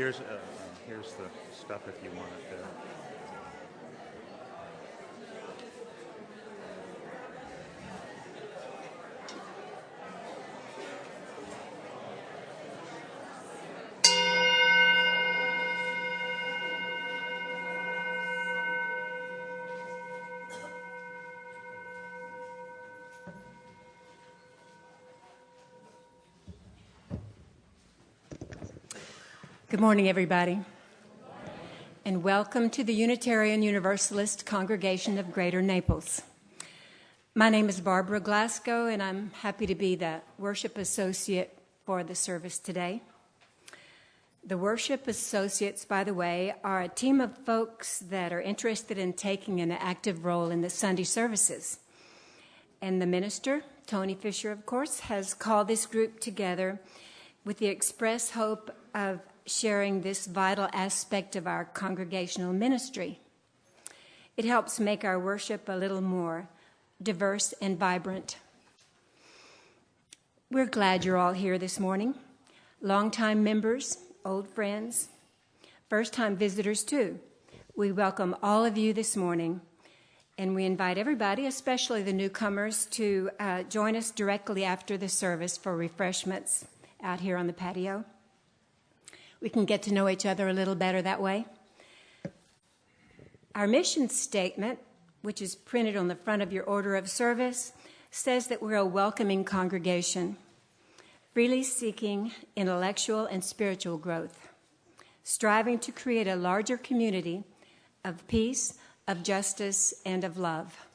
Here's the stuff if you want it there. Good morning, everybody, and welcome to the Unitarian Universalist Congregation of Greater Naples. My name is Barbara Glasgow, and I'm happy to be the worship associate for the service today. The worship associates, by the way, are a team of folks that are interested in taking an active role in the Sunday services. And the minister, Tony Fisher, of course, has called this group together with the express hope of sharing this vital aspect of our congregational ministry. It helps make our worship a little more diverse and vibrant. We're glad you're all here this morning. Longtime members, old friends, first-time visitors too. We welcome all of you this morning, and we invite everybody, especially the newcomers, to join us directly after the service for refreshments out here on the patio. We can get to know each other a little better that way. Our mission statement, which is printed on the front of your order of service, says that we're a welcoming congregation, freely seeking intellectual and spiritual growth, striving to create a larger community of peace, of justice, and of love.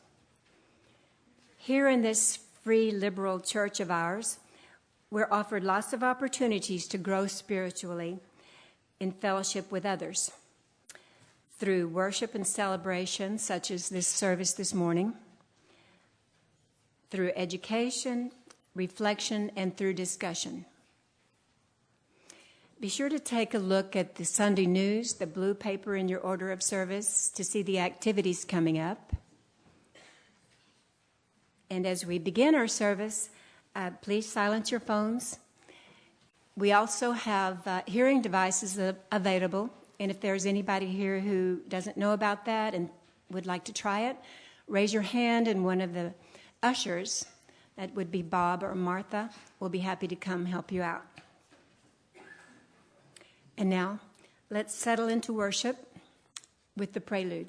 Here in this free liberal church of ours, we're offered lots of opportunities to grow spiritually in fellowship with others through worship and celebration, such as this service this morning, through education, reflection, and through discussion. Be sure to take a look at the Sunday news, the blue paper in your order of service, to see the activities coming up. And as we begin our service, please silence your phones. We also have hearing devices available, and if there's anybody here who doesn't know about that and would like to try it, raise your hand, and one of the ushers, that would be Bob or Martha, will be happy to come help you out. And now, let's settle into worship with the prelude.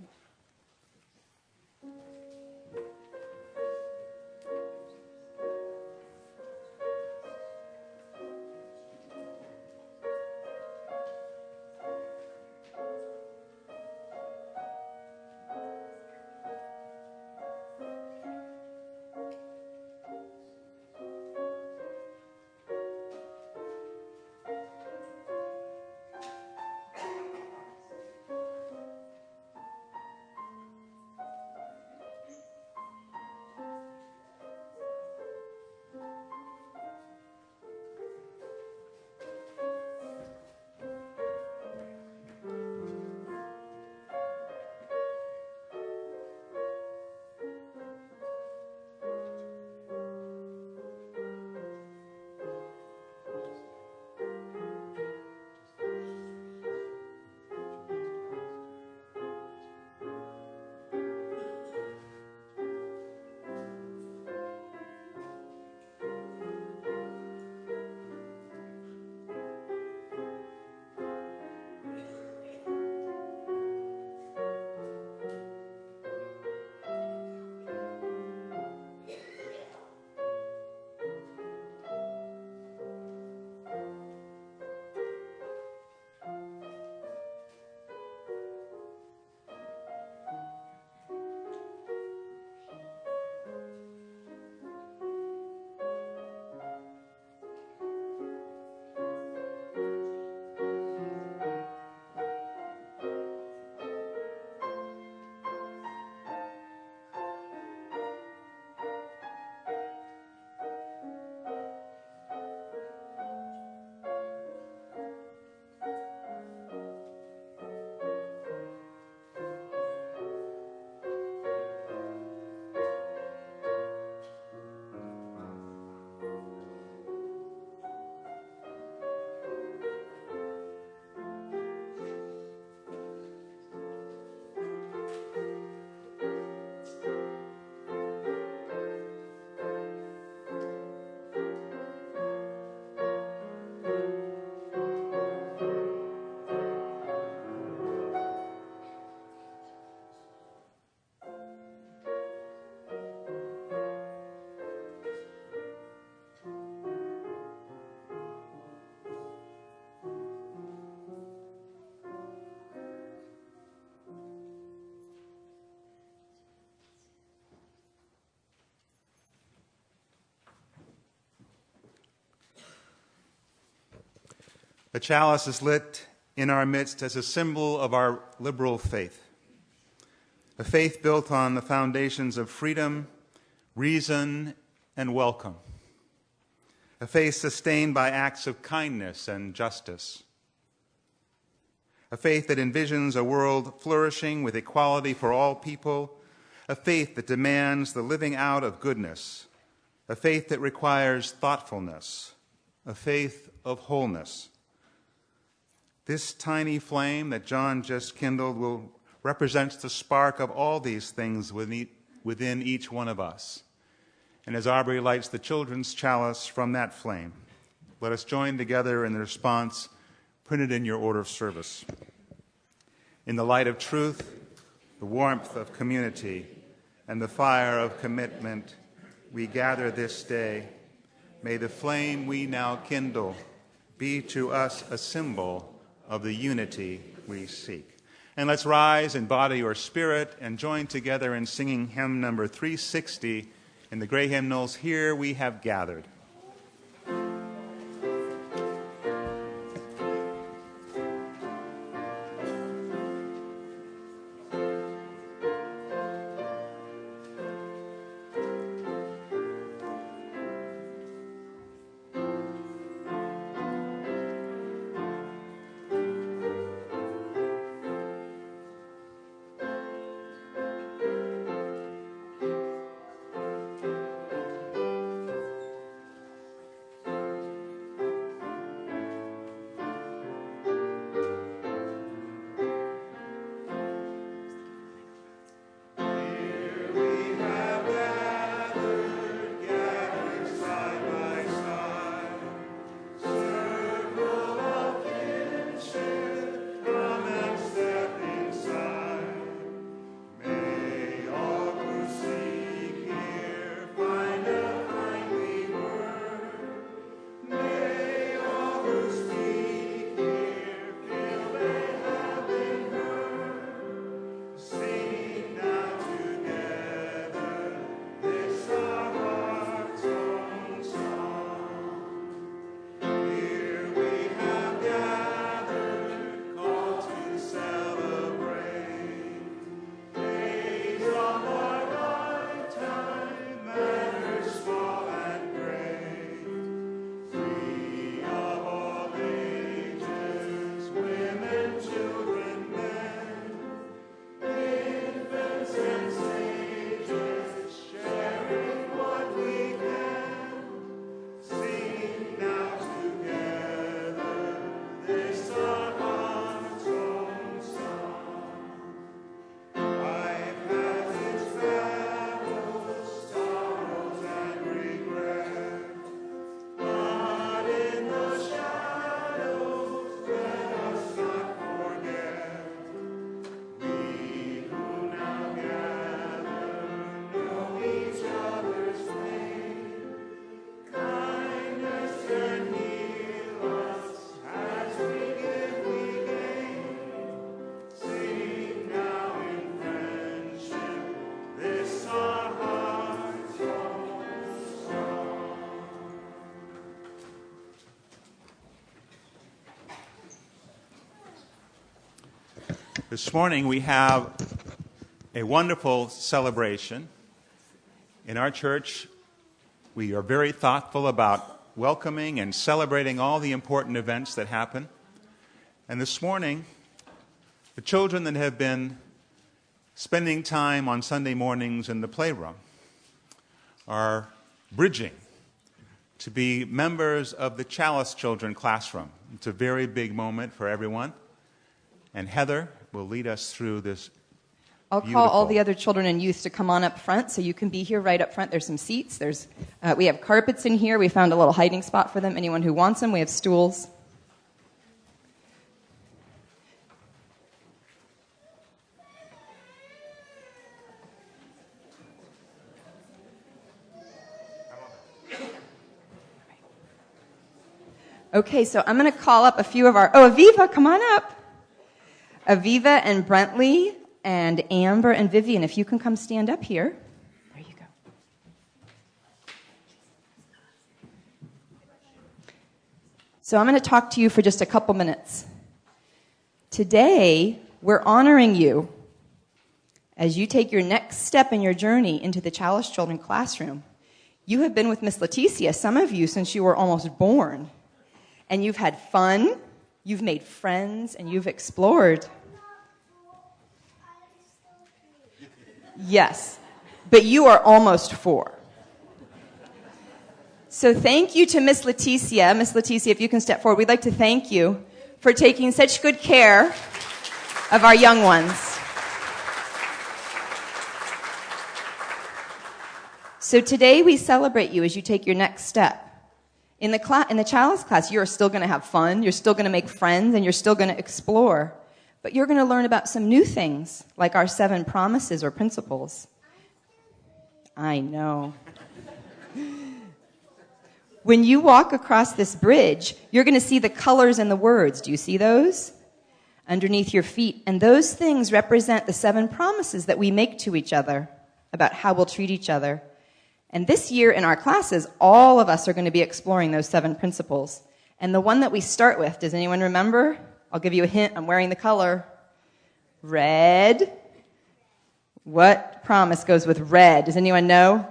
The chalice is lit in our midst as a symbol of our liberal faith, a faith built on the foundations of freedom, reason, and welcome, a faith sustained by acts of kindness and justice, a faith that envisions a world flourishing with equality for all people, a faith that demands the living out of goodness, a faith that requires thoughtfulness, a faith of wholeness. This tiny flame that John just kindled represents the spark of all these things within each one of us. And as Aubrey lights the children's chalice from that flame, let us join together in the response printed in your order of service. In the light of truth, the warmth of community, and the fire of commitment, we gather this day. May the flame we now kindle be to us a symbol of the unity we seek. And let's rise in body or spirit and join together in singing hymn number 360 in the Gray Hymnals, Here We Have Gathered. This morning we have a wonderful celebration. In our church, we are very thoughtful about welcoming and celebrating all the important events that happen. And this morning, the children that have been spending time on Sunday mornings in the playroom are bridging to be members of the Chalice Children classroom. It's a very big moment for everyone. And Heather will lead us through this. I'll call all the other children and youth to come on up front, so you can be here right up front. There's some seats. We have carpets in here. We found a little hiding spot for them. Anyone who wants them, we have stools. Okay, so I'm going to call up a few of our... Oh, Aviva, come on up. Aviva and Brentley and Amber and Vivian, if you can come stand up here. There you go. So I'm going to talk to you for just a couple minutes. Today, we're honoring you as you take your next step in your journey into the Chalice Children classroom. You have been with Miss Leticia, some of you, since you were almost born. And you've had fun, you've made friends, and you've explored. Yes, but you are almost 4. So thank you to Miss Leticia. Miss Leticia, if you can step forward, we'd like to thank you for taking such good care of our young ones. So today we celebrate you as you take your next step. In the Chalice class, you're still going to have fun, you're still going to make friends, and you're still going to explore. But you're going to learn about some new things, like our 7 promises or principles. I know. When you walk across this bridge, you're going to see the colors and the words. Do you see those? Underneath your feet. And those things represent the 7 promises that we make to each other about how we'll treat each other. And this year in our classes, all of us are going to be exploring those 7 principles. And the one that we start with, does anyone remember? I'll give you a hint. I'm wearing the color red. What promise goes with red? Does anyone know?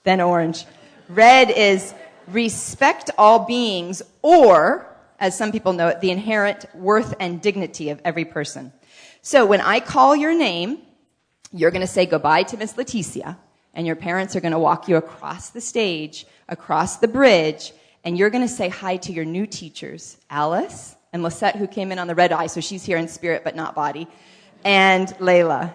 Then orange. Red is respect all beings, or, as some people know it, the inherent worth and dignity of every person. So when I call your name, you're going to say goodbye to Miss Leticia, and your parents are going to walk you across the stage, across the bridge, and you're going to say hi to your new teachers, Alice and Lisette, who came in on the red eye, so she's here in spirit but not body, and Layla.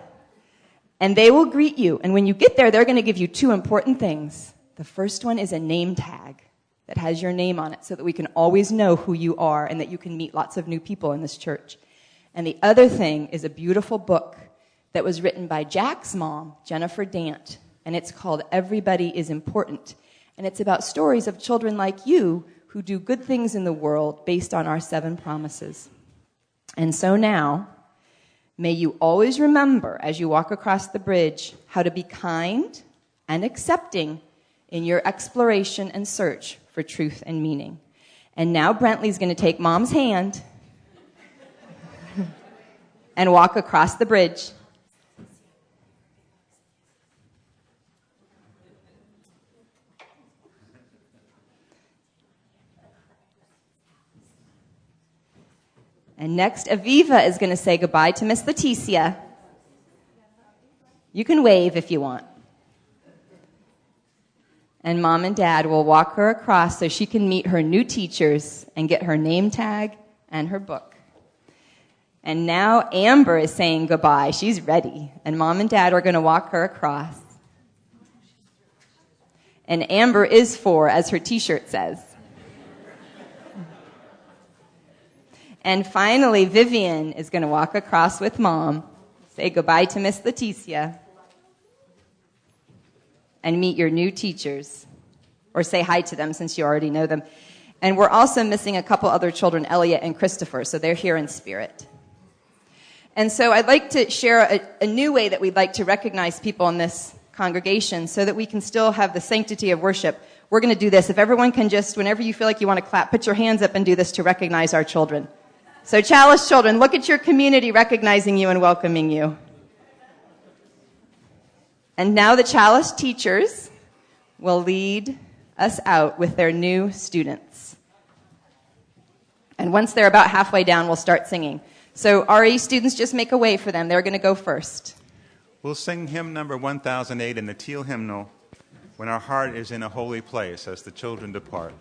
And they will greet you. And when you get there, they're going to give you 2 important things. The first one is a name tag that has your name on it so that we can always know who you are and that you can meet lots of new people in this church. And the other thing is a beautiful book that was written by Jack's mom, Jennifer Dant. And it's called Everybody is Important. And it's about stories of children like you who do good things in the world based on our 7 promises. And so now, may you always remember, as you walk across the bridge, how to be kind and accepting in your exploration and search for truth and meaning. And now Brentley's going to take Mom's hand and walk across the bridge. And next, Aviva is going to say goodbye to Miss Leticia. You can wave if you want. And Mom and Dad will walk her across so she can meet her new teachers and get her name tag and her book. And now Amber is saying goodbye. She's ready. And Mom and Dad are going to walk her across. And Amber is 4, as her t-shirt says. And finally, Vivian is going to walk across with Mom, say goodbye to Miss Leticia, and meet your new teachers, or say hi to them since you already know them. And we're also missing a couple other children, Elliot and Christopher, so they're here in spirit. And so I'd like to share a new way that we'd like to recognize people in this congregation so that we can still have the sanctity of worship. We're going to do this. If everyone can just, whenever you feel like you want to clap, put your hands up and do this to recognize our children. So Chalice children, look at your community recognizing you and welcoming you. And now the Chalice teachers will lead us out with their new students. And once they're about halfway down, we'll start singing. So RE students, just make a way for them. They're going to go first. We'll sing hymn number 1008 in the teal hymnal, When Our Heart is in a Holy Place, as the children depart.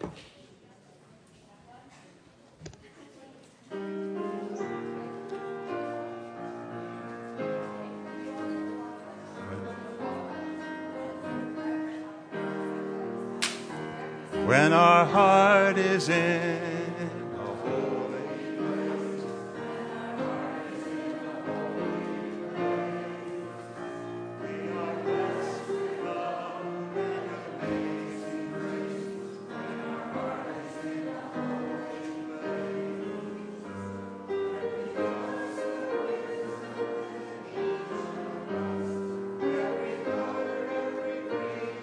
When our heart is in a holy place, we are blessed with love and amazing grace. When our heart is in a holy place, every color, every creed,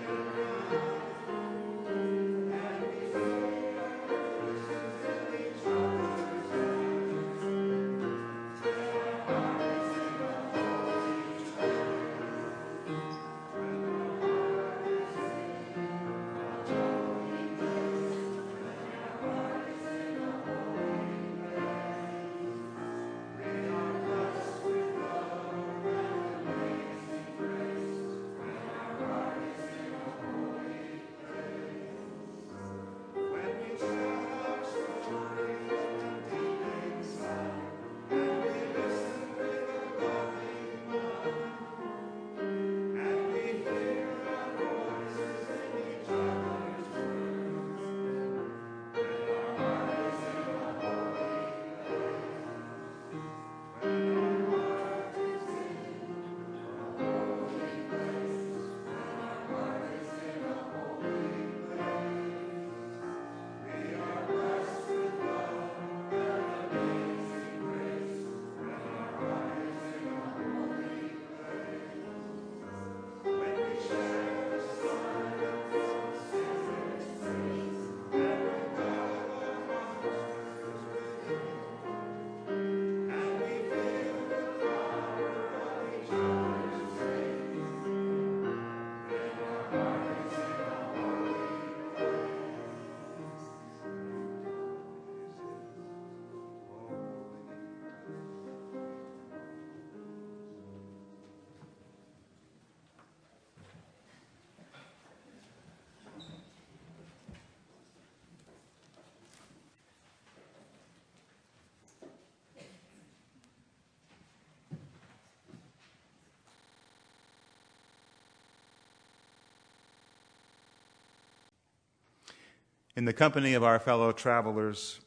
In the company of our fellow travelers,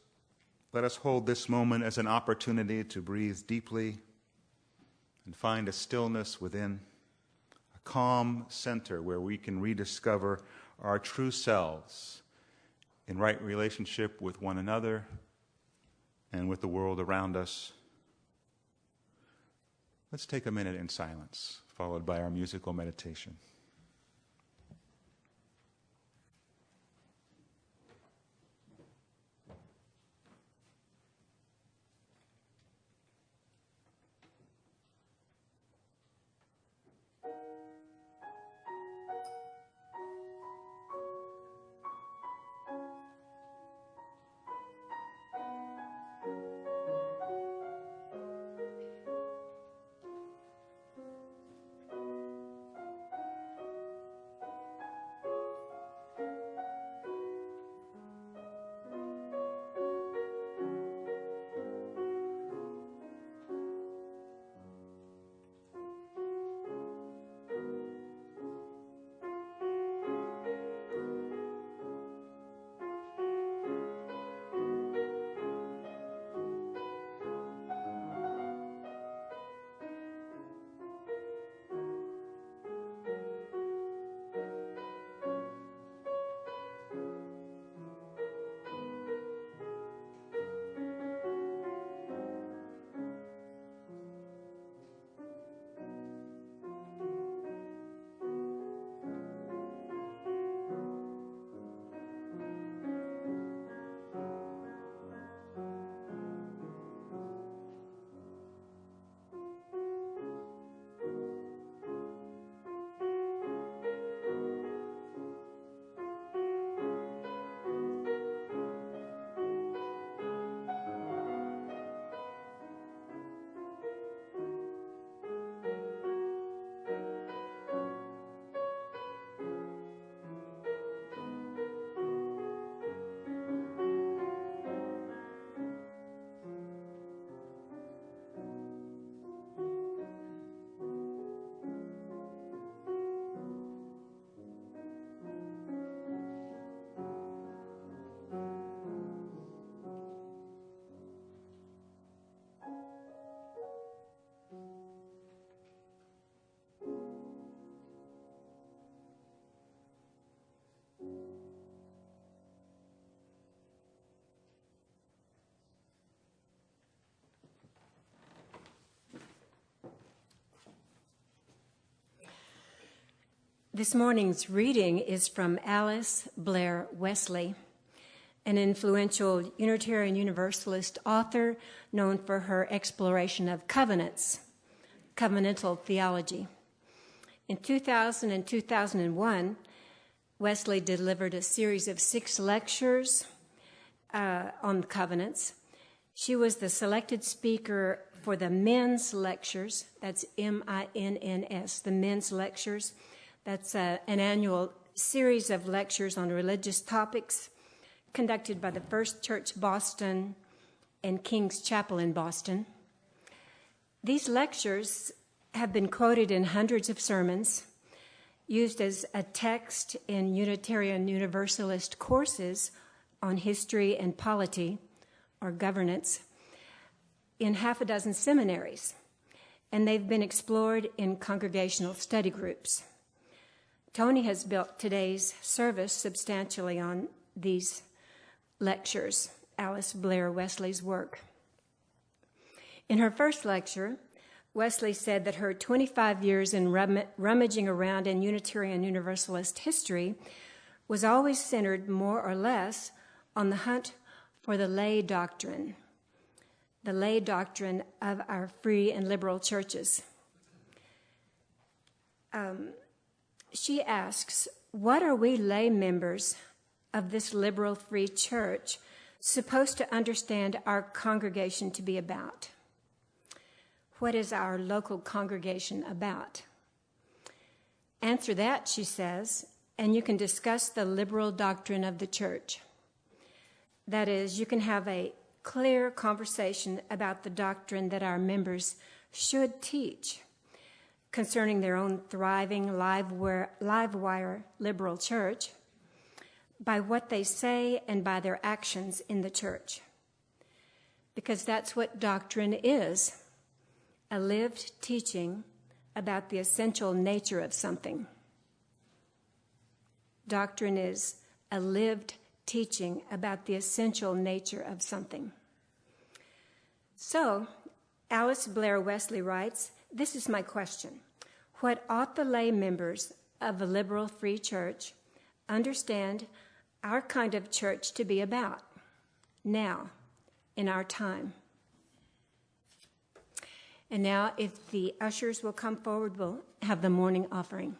let us hold this moment as an opportunity to breathe deeply and find a stillness within, a calm center where we can rediscover our true selves in right relationship with one another and with the world around us. Let's take a minute in silence, followed by our musical meditation. This morning's reading is from Alice Blair Wesley, an influential Unitarian Universalist author known for her exploration of covenants, covenantal theology. In 2000 and 2001, Wesley delivered a series of 6 lectures on covenants. She was the selected speaker for the men's lectures, that's MINNS, the men's lectures. That's an annual series of lectures on religious topics conducted by the First Church Boston and King's Chapel in Boston. These lectures have been quoted in hundreds of sermons, used as a text in Unitarian Universalist courses on history and polity, or governance, in half a dozen seminaries, and they've been explored in congregational study groups. Tony has built today's service substantially on these lectures, Alice Blair Wesley's work. In her first lecture, Wesley said that her 25 years in rummaging around in Unitarian Universalist history was always centered more or less on the hunt for the lay doctrine of our free and liberal churches. She asks, what are we lay members of this liberal free church supposed to understand our congregation to be about? What is our local congregation about? Answer that, she says, and you can discuss the liberal doctrine of the church. That is, you can have a clear conversation about the doctrine that our members should teach concerning their own thriving live wire liberal church, by what they say and by their actions in the church. Because that's what doctrine is, a lived teaching about the essential nature of something. Doctrine is a lived teaching about the essential nature of something. So, Alice Blair Wesley writes, this is my question. What ought the lay members of a liberal free church understand our kind of church to be about now, in our time? And now, if the ushers will come forward, we'll have the morning offering.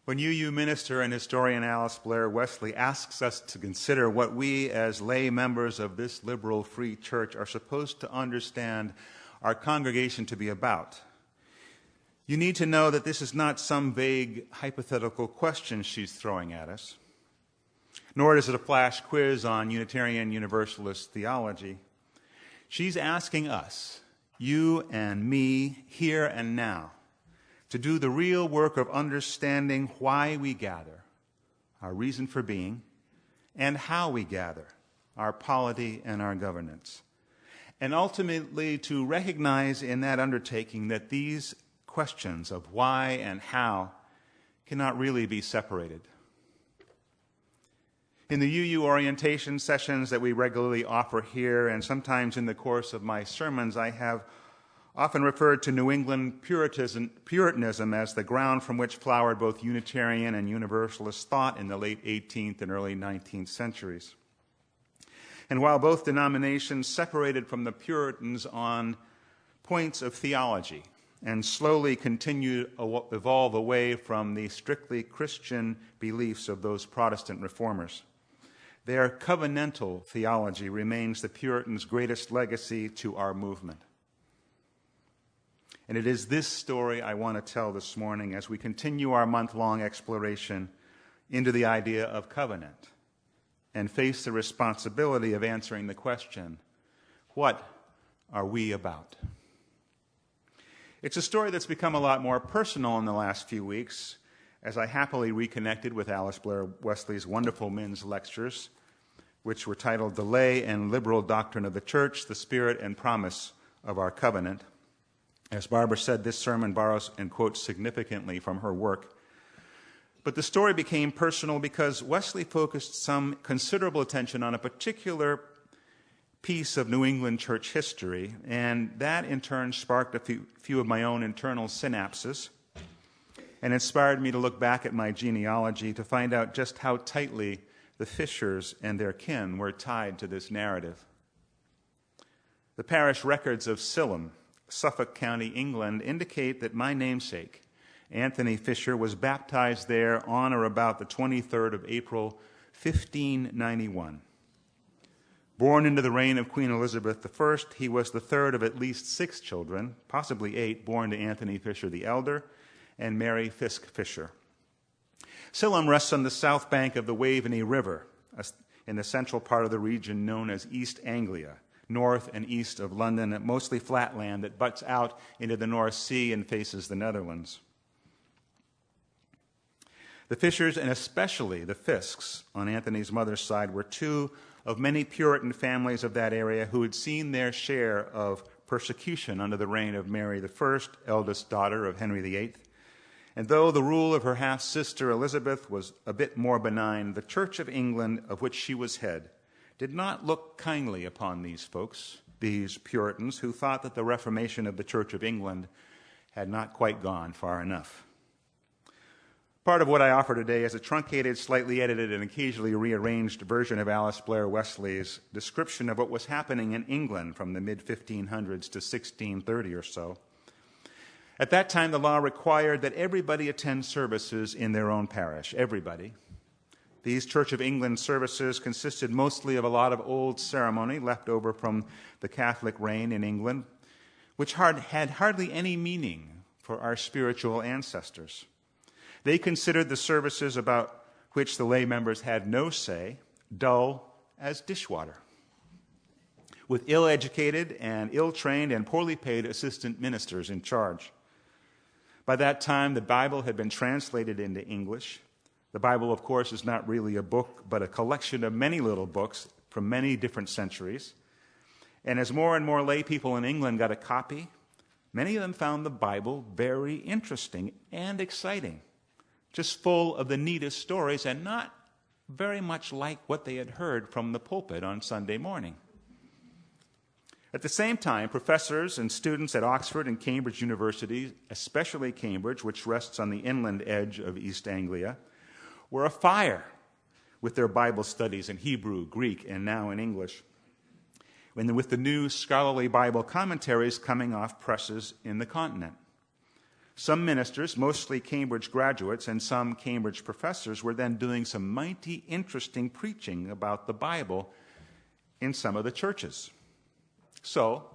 When UU minister and historian Alice Blair Wesley asks us to consider what we as lay members of this liberal free church are supposed to understand our congregation to be about, you need to know that this is not some vague hypothetical question she's throwing at us, nor is it a flash quiz on Unitarian Universalist theology. She's asking us, you and me, here and now, to do the real work of understanding why we gather, our reason for being, and how we gather, our polity and our governance. And ultimately to recognize in that undertaking that these questions of why and how cannot really be separated. In the UU orientation sessions that we regularly offer here, and sometimes in the course of my sermons, I have often referred to New England Puritanism as the ground from which flowered both Unitarian and Universalist thought in the late 18th and early 19th centuries. And while both denominations separated from the Puritans on points of theology and slowly continue to evolve away from the strictly Christian beliefs of those Protestant reformers. Their covenantal theology remains the Puritans' greatest legacy to our movement. And it is this story I want to tell this morning as we continue our month-long exploration into the idea of covenant and face the responsibility of answering the question, what are we about? It's a story that's become a lot more personal in the last few weeks as I happily reconnected with Alice Blair Wesley's wonderful men's lectures, which were titled The Lay and Liberal Doctrine of the Church, the Spirit and Promise of Our Covenant. As Barbara said, this sermon borrows and quotes significantly from her work. But the story became personal because Wesley focused some considerable attention on a particular piece of New England church history, and that in turn sparked a few of my own internal synapses and inspired me to look back at my genealogy to find out just how tightly the Fishers and their kin were tied to this narrative. The parish records of Silham, Suffolk County, England, indicate that my namesake, Anthony Fisher, was baptized there on or about the 23rd of April, 1591. Born into the reign of Queen Elizabeth I, he was the third of at least 6 children, possibly 8, born to Anthony Fisher the Elder and Mary Fisk Fisher. Silham rests on the south bank of the Waveney River in the central part of the region known as East Anglia, north and east of London, mostly flat land that butts out into the North Sea and faces the Netherlands. The Fishers, and especially the Fisks on Anthony's mother's side, were 2 of many Puritan families of that area who had seen their share of persecution under the reign of Mary I, eldest daughter of Henry VIII. And though the rule of her half-sister Elizabeth was a bit more benign, the Church of England, of which she was head, did not look kindly upon these folks, these Puritans, who thought that the Reformation of the Church of England had not quite gone far enough. Part of what I offer today is a truncated, slightly edited, and occasionally rearranged version of Alice Blair Wesley's description of what was happening in England from the mid-1500s to 1630 or so. At that time, the law required that everybody attend services in their own parish, everybody. These Church of England services consisted mostly of a lot of old ceremony left over from the Catholic reign in England, which had hardly any meaning for our spiritual ancestors. They considered the services about which the lay members had no say dull as dishwater, with ill-educated and ill-trained and poorly paid assistant ministers in charge. By that time, the Bible had been translated into English. The Bible, of course, is not really a book, but a collection of many little books from many different centuries. And as more and more lay people in England got a copy, many of them found the Bible very interesting and exciting, just full of the neatest stories and not very much like what they had heard from the pulpit on Sunday morning. At the same time, professors and students at Oxford and Cambridge universities, especially Cambridge, which rests on the inland edge of East Anglia, were afire with their Bible studies in Hebrew, Greek, and now in English, and with the new scholarly Bible commentaries coming off presses in the continent. Some ministers, mostly Cambridge graduates, and some Cambridge professors were then doing some mighty interesting preaching about the Bible in some of the churches. So,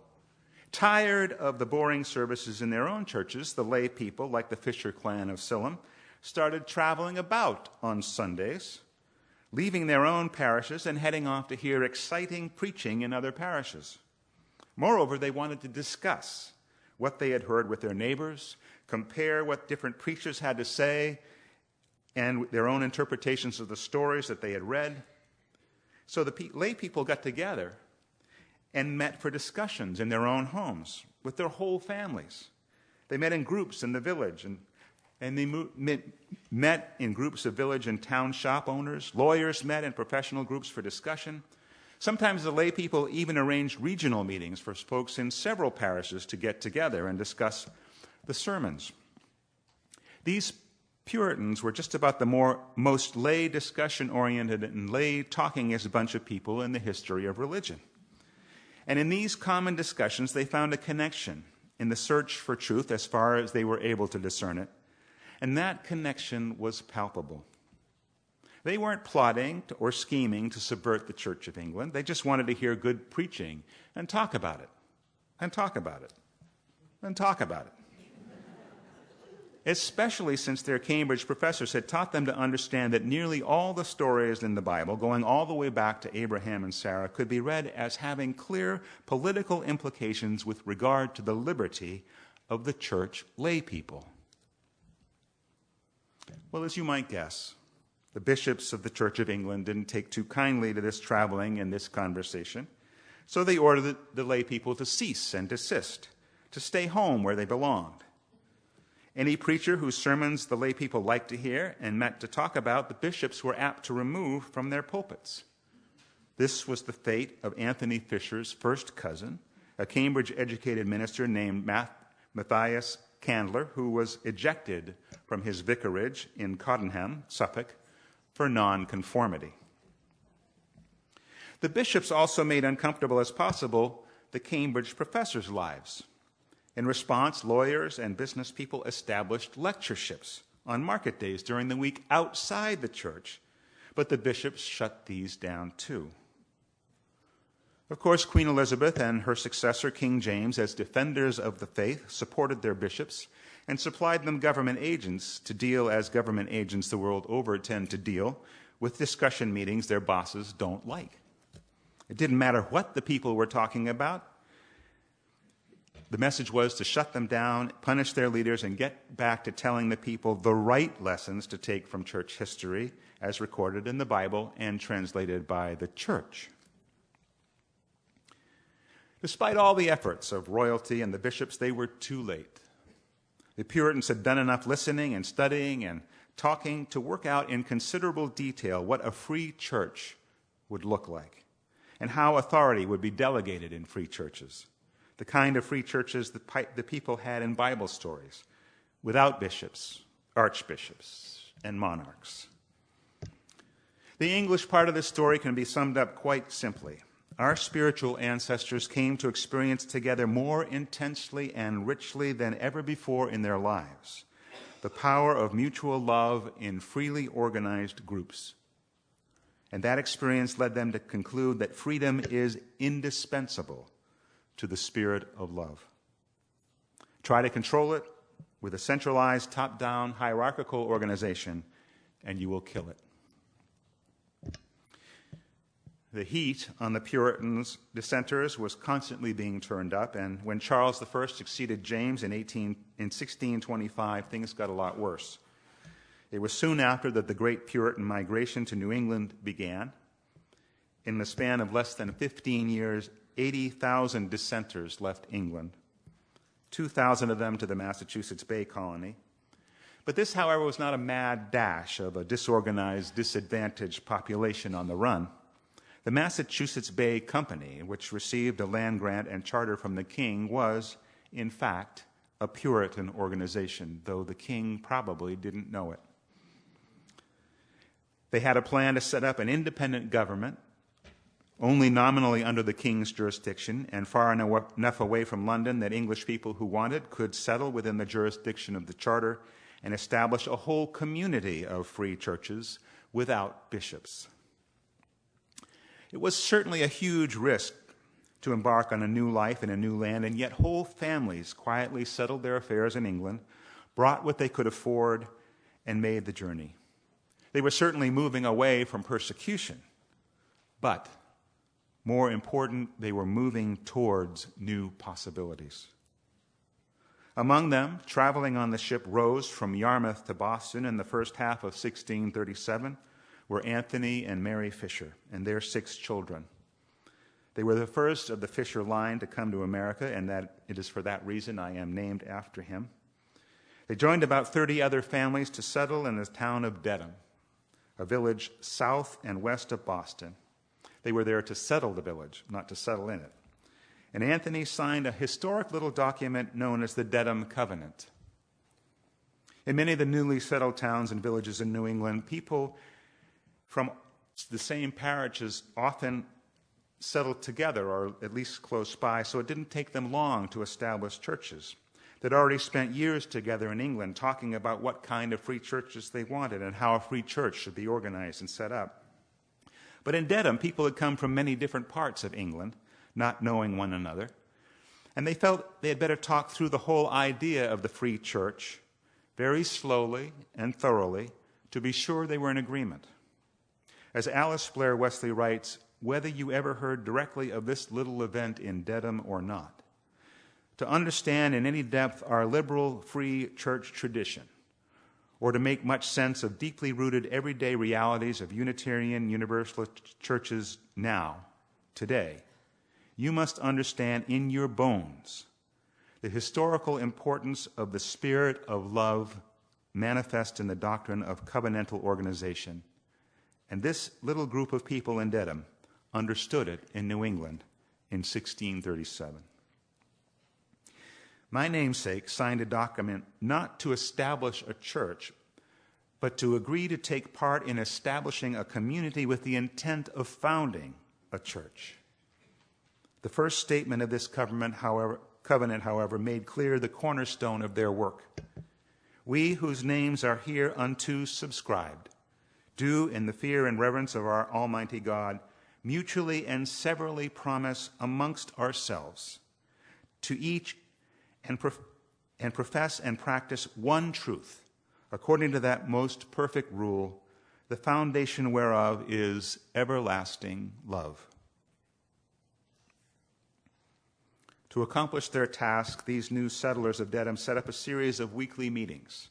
tired of the boring services in their own churches, the lay people, like the Fisher clan of Silham, started traveling about on Sundays, leaving their own parishes and heading off to hear exciting preaching in other parishes. Moreover, they wanted to discuss what they had heard with their neighbors, compare what different preachers had to say, and their own interpretations of the stories that they had read. So the lay people got together and met for discussions in their own homes with their whole families. They met in groups in the village, and they met in groups of village and town shop owners. Lawyers met in professional groups for discussion. Sometimes the lay people even arranged regional meetings for folks in several parishes to get together and discuss the sermons. These Puritans were just about the most lay discussion-oriented and lay talking-ish bunch of people in the history of religion. And in these common discussions, they found a connection in the search for truth as far as they were able to discern it, and that connection was palpable. They weren't plotting or scheming to subvert the Church of England. They just wanted to hear good preaching and talk about it, and talk about it, and talk about it. Especially since their Cambridge professors had taught them to understand that nearly all the stories in the Bible, going all the way back to Abraham and Sarah, could be read as having clear political implications with regard to the liberty of the church lay people. Well, as you might guess, the bishops of the Church of England didn't take too kindly to this traveling and this conversation, so they ordered the lay people to cease and desist, to stay home where they belonged. Any preacher whose sermons the lay people liked to hear and met to talk about, the bishops were apt to remove from their pulpits. This was the fate of Anthony Fisher's first cousin, a Cambridge-educated minister named Matthias Candler, who was ejected from his vicarage in Cottenham, Suffolk, for nonconformity. The bishops also made uncomfortable as possible the Cambridge professors' lives. In response, lawyers and business people established lectureships on market days during the week outside the church, but the bishops shut these down too. Of course, Queen Elizabeth and her successor, King James, as defenders of the faith, supported their bishops and supplied them government agents to deal as government agents the world over tend to deal with discussion meetings their bosses don't like. It didn't matter what the people were talking about. The message was to shut them down, punish their leaders, and get back to telling the people the right lessons to take from church history as recorded in the Bible and translated by the church. Despite all the efforts of royalty and the bishops, they were too late. The Puritans had done enough listening and studying and talking to work out in considerable detail what a free church would look like and how authority would be delegated in free churches. The kind of free churches the people had in Bible stories, without bishops, archbishops, and monarchs. The English part of this story can be summed up quite simply. Our spiritual ancestors came to experience together more intensely and richly than ever before in their lives the power of mutual love in freely organized groups. And that experience led them to conclude that freedom is indispensable to the spirit of love. Try to control it with a centralized, top-down, hierarchical organization, and you will kill it. The heat on the Puritans, dissenters, was constantly being turned up, and when Charles I succeeded James in 1625, things got a lot worse. It was soon after that the great Puritan migration to New England began. In the span of less than 15 years, 80,000 dissenters left England, 2,000 of them to the Massachusetts Bay Colony. But this, however, was not a mad dash of a disorganized, disadvantaged population on the run. The Massachusetts Bay Company, which received a land grant and charter from the king, was, in fact, a Puritan organization, though the king probably didn't know it. They had a plan to set up an independent government, only nominally under the king's jurisdiction and far enough away from London that English people who wanted could settle within the jurisdiction of the charter and establish a whole community of free churches without bishops. It was certainly a huge risk to embark on a new life in a new land, and yet whole families quietly settled their affairs in England, brought what they could afford, and made the journey. They were certainly moving away from persecution, but more important, they were moving towards new possibilities. Among them, traveling on the ship Rose from Yarmouth to Boston in the first half of 1637, were Anthony and Mary Fisher and their 6 children. They were the first of the Fisher line to come to America, and that it is for that reason I am named after him. They joined about 30 other families to settle in the town of Dedham, a village south and west of Boston. They were there to settle the village, not to settle in it. And Anthony signed a historic little document known as the Dedham Covenant. In many of the newly settled towns and villages in New England, people from the same parishes often settled together, or at least close by, so it didn't take them long to establish churches. They'd already spent years together in England talking about what kind of free churches they wanted and how a free church should be organized and set up. But in Dedham, people had come from many different parts of England, not knowing one another, and they felt they had better talk through the whole idea of the free church very slowly and thoroughly to be sure they were in agreement. As Alice Blair Wesley writes, whether you ever heard directly of this little event in Dedham or not, to understand in any depth our liberal free church tradition, or to make much sense of deeply rooted everyday realities of Unitarian Universalist churches now, today, you must understand in your bones the historical importance of the spirit of love manifest in the doctrine of covenantal organization. And this little group of people in Dedham understood it in New England in 1637. My namesake signed a document not to establish a church, but to agree to take part in establishing a community with the intent of founding a church. The first statement of this covenant, however, made clear the cornerstone of their work. We whose names are hereunto subscribed do, in the fear and reverence of our Almighty God, mutually and severally promise amongst ourselves to each and profess and practice one truth, according to that most perfect rule, the foundation whereof is everlasting love. To accomplish their task, these new settlers of Dedham set up a series of weekly meetings.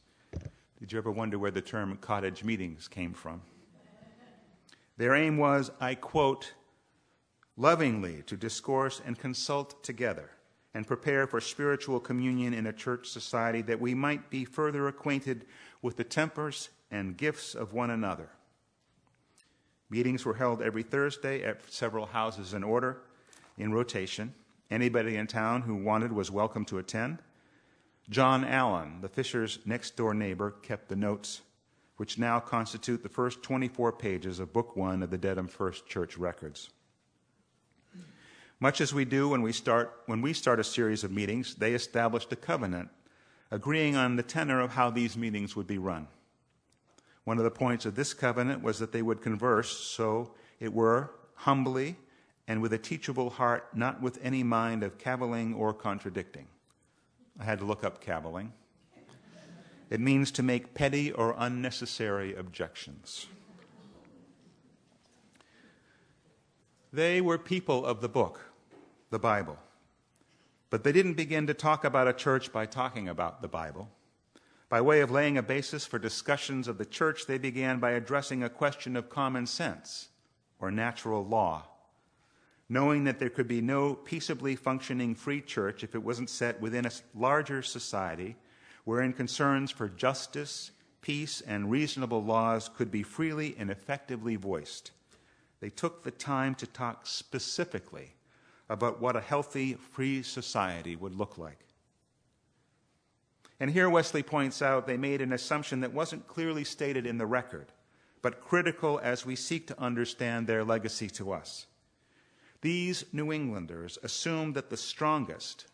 Did you ever wonder where the term cottage meetings came from? Their aim was, I quote, lovingly to discourse and consult together and prepare for spiritual communion in a church society that we might be further acquainted with the tempers and gifts of one another. Meetings were held every Thursday at several houses in order, in rotation. Anybody in town who wanted was welcome to attend. John Allen, the Fishers' next-door neighbor, kept the notes, which now constitute the first 24 pages of Book 1 of the Dedham First Church records. Much as we do when we start a series of meetings, they established a covenant, agreeing on the tenor of how these meetings would be run. One of the points of this covenant was that they would converse, so it were, humbly and with a teachable heart, not with any mind of cavilling or contradicting. I had to look up cavilling. It means to make petty or unnecessary objections. They were people of the book, the Bible. But they didn't begin to talk about a church by talking about the Bible. By way of laying a basis for discussions of the church, they began by addressing a question of common sense or natural law, knowing that there could be no peaceably functioning free church if it wasn't set within a larger society wherein concerns for justice, peace, and reasonable laws could be freely and effectively voiced. They took the time to talk specifically about what a healthy, free society would look like. And here Wesley points out they made an assumption that wasn't clearly stated in the record, but critical as we seek to understand their legacy to us. These New Englanders assumed that the strongest,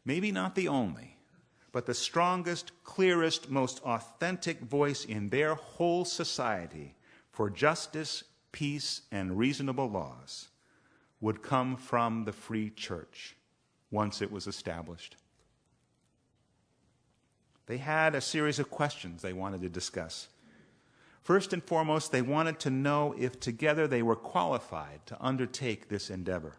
maybe not the only, but the strongest, clearest, most authentic voice in their whole society for justice, peace, and reasonable laws would come from the free church once it was established. They had a series of questions they wanted to discuss. First and foremost, they wanted to know if together they were qualified to undertake this endeavor.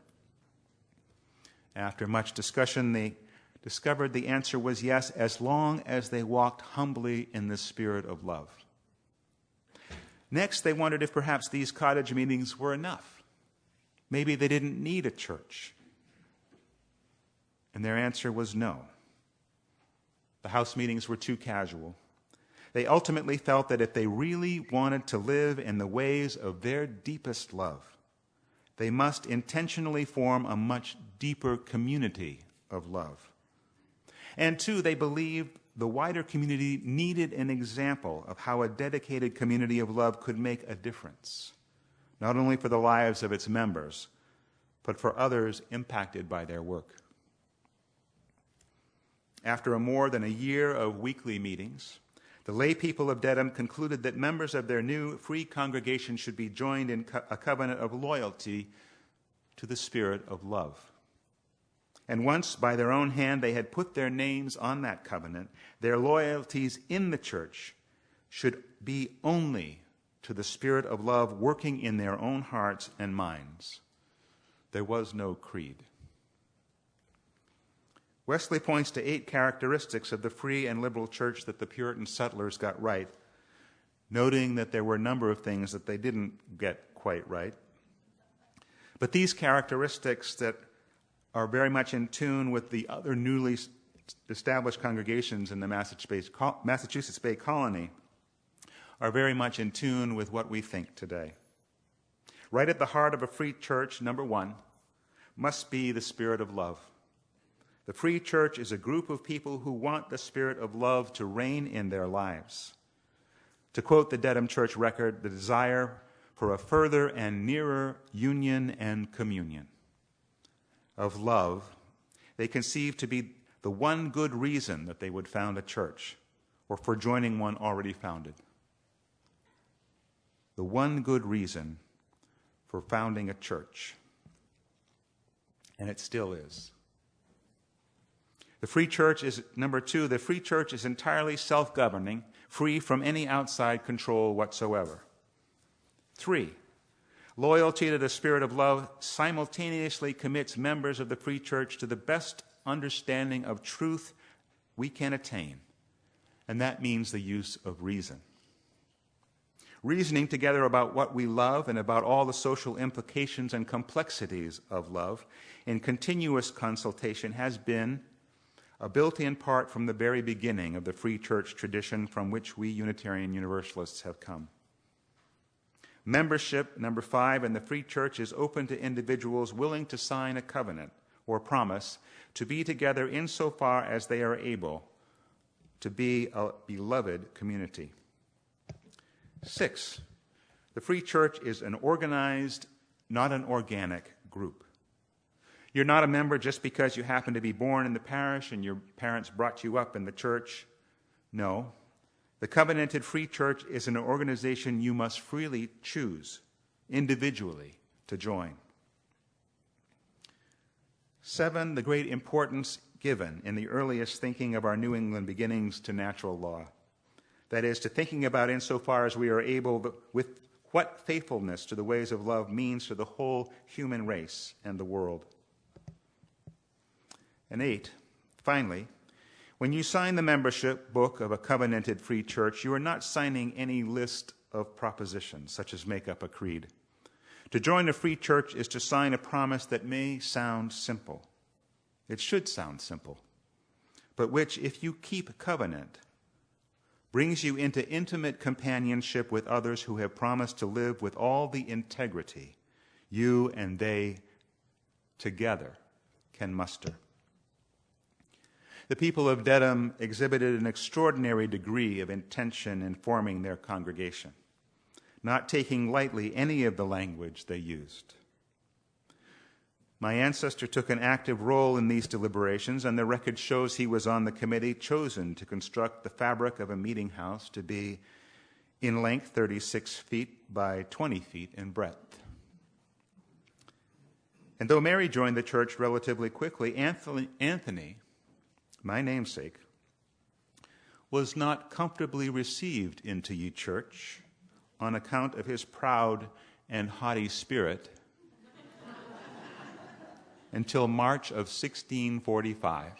After much discussion, they discovered the answer was yes, as long as they walked humbly in the spirit of love. Next, they wondered if perhaps these cottage meetings were enough. Maybe they didn't need a church. And their answer was no. The house meetings were too casual. They ultimately felt that if they really wanted to live in the ways of their deepest love, they must intentionally form a much deeper community of love. And two, they believed the wider community needed an example of how a dedicated community of love could make a difference, not only for the lives of its members, but for others impacted by their work. After more than a year of weekly meetings, the lay people of Dedham concluded that members of their new free congregation should be joined in a covenant of loyalty to the Spirit of love. And once, by their own hand, they had put their names on that covenant, their loyalties in the church should be only to the Spirit of love working in their own hearts and minds. There was no creed. Wesley points to 8 characteristics of the free and liberal church that the Puritan settlers got right, noting that there were a number of things that they didn't get quite right. But these characteristics that are very much in tune with the other newly established congregations in the Massachusetts Bay Colony are very much in tune with what we think today. Right at the heart of a free church, number 1, must be the spirit of love. The free church is a group of people who want the spirit of love to reign in their lives. To quote the Dedham Church record, the desire for a further and nearer union and communion of love, they conceive to be the one good reason that they would found a church or for joining one already founded. The one good reason for founding a church. And it still is. The free church is, number 2, the free church is entirely self-governing, free from any outside control whatsoever. 3, loyalty to the spirit of love simultaneously commits members of the free church to the best understanding of truth we can attain, and that means the use of reason. Reasoning together about what we love and about all the social implications and complexities of love in continuous consultation has been a built-in part from the very beginning of the free church tradition from which we Unitarian Universalists have come. Membership, number 5, in the free church is open to individuals willing to sign a covenant or promise to be together insofar as they are able to be a beloved community. 6, the free church is an organized, not an organic group. You're not a member just because you happen to be born in the parish and your parents brought you up in the church. No. The covenanted free church is an organization you must freely choose, individually, to join. 7, the great importance given in the earliest thinking of our New England beginnings to natural law. That is, to thinking about insofar as we are able, with what faithfulness to the ways of love means to the whole human race and the world. And 8, finally, when you sign the membership book of a covenanted free church, you are not signing any list of propositions, such as make up a creed. To join a free church is to sign a promise that may sound simple. It should sound simple, but which, if you keep covenant, brings you into intimate companionship with others who have promised to live with all the integrity you and they together can muster. The people of Dedham exhibited an extraordinary degree of intention in forming their congregation, not taking lightly any of the language they used. My ancestor took an active role in these deliberations, and the record shows he was on the committee chosen to construct the fabric of a meeting house to be in length 36 feet by 20 feet in breadth. And though Mary joined the church relatively quickly, Anthony, my namesake, was not comfortably received into ye church on account of his proud and haughty spirit until March of 1645.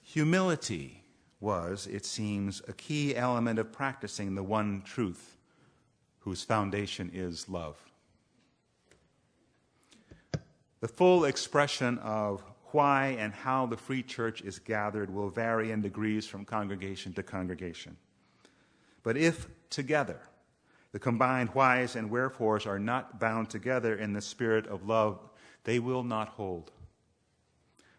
Humility was, it seems, a key element of practicing the one truth whose foundation is love. The full expression of why and how the free church is gathered will vary in degrees from congregation to congregation. But if together the combined whys and wherefores are not bound together in the spirit of love, they will not hold.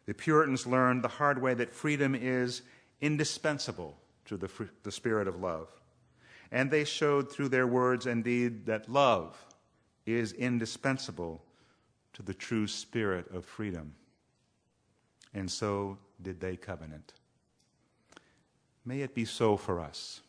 The Puritans learned the hard way that freedom is indispensable to the spirit of love. And they showed through their words and deed that love is indispensable to the true spirit of freedom. And so did they covenant. May it be so for us.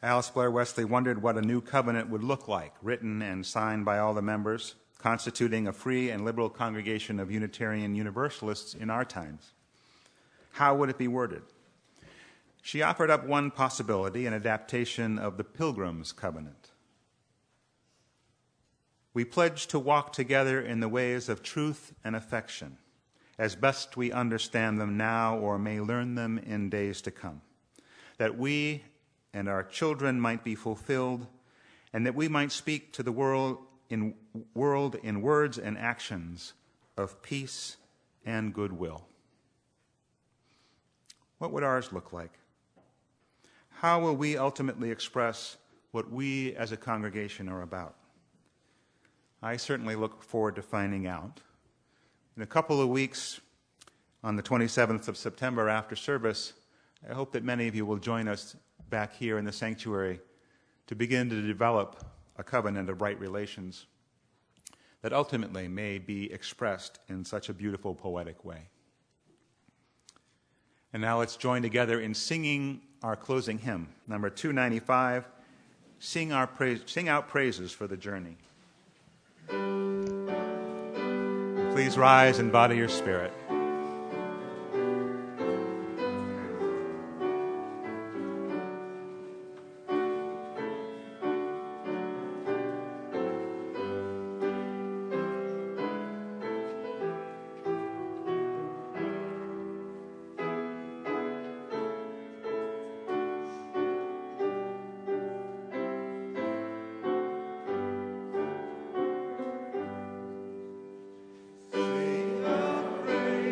Alice Blair Wesley wondered what a new covenant would look like, written and signed by all the members, constituting a free and liberal congregation of Unitarian Universalists in our times. How would it be worded? She offered up one possibility, an adaptation of the Pilgrim's Covenant. We pledge to walk together in the ways of truth and affection, as best we understand them now or may learn them in days to come, that we and our children might be fulfilled, and that we might speak to the world in words and actions of peace and goodwill. What would ours look like? How will we ultimately express what we as a congregation are about? I certainly look forward to finding out. In a couple of weeks, on the 27th of September after service, I hope that many of you will join us back here in the sanctuary to begin to develop a covenant of right relations that ultimately may be expressed in such a beautiful, poetic way. And now let's join together in singing our closing hymn, number 295, Sing Out Praises for the Journey. Please rise and body your spirit. Sing out praise.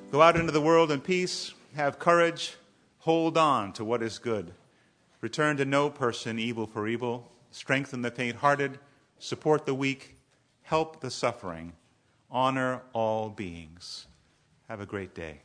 Go out into the world in peace, have courage, hold on to what is good. Return to no person evil for evil, strengthen the faint-hearted, support the weak, help the suffering, honor all beings. Have a great day.